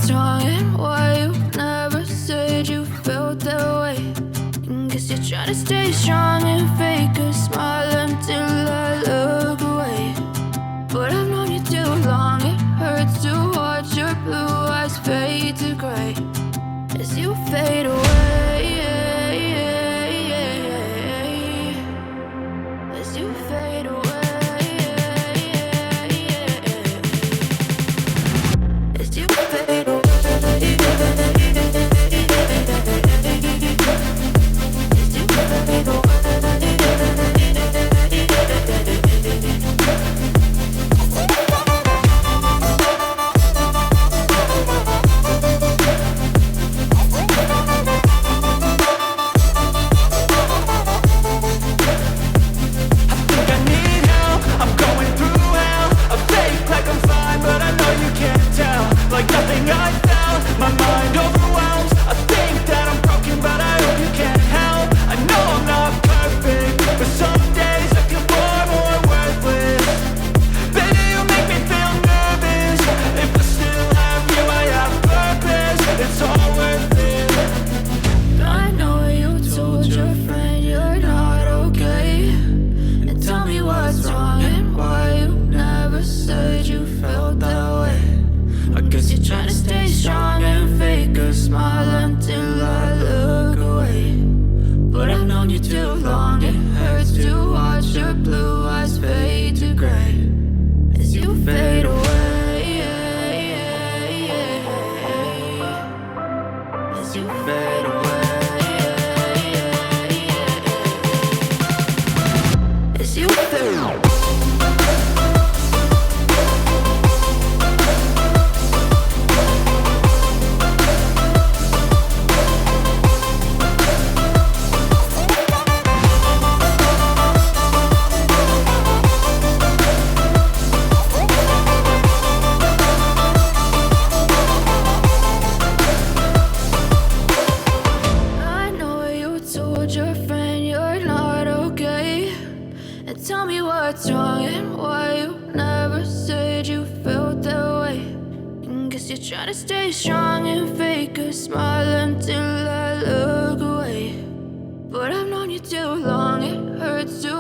what's wrong and why you never said you felt that way. And guess you're trying to stay strong and fake a smile until I look away. But I've known you too long, it hurts to watch your blue eyes fade to gray as you fade away. As you fade away. As you fade away. Like nothing I felt, my mind overwhelms. I think that I'm broken, but I hope you can't help. I know I'm not perfect, but some days I feel far more worthless. Baby, you make me feel nervous. If I still have you, I have purpose. It's all worth it. I know you told your friend you're not okay, and tell me what's wrong and why you never said you felt that way. I guess you're trying to stay strong and fake a smile until I look away. But I've known you too long, it hurts to watch your blue eyes fade to gray as you fade away. As you fade away. As you fade away. Your friend you're not okay, and tell me what's wrong and why you never said you felt that way. And guess you're trying to stay strong and fake a smile until I look away. But I've known you too long, it hurts to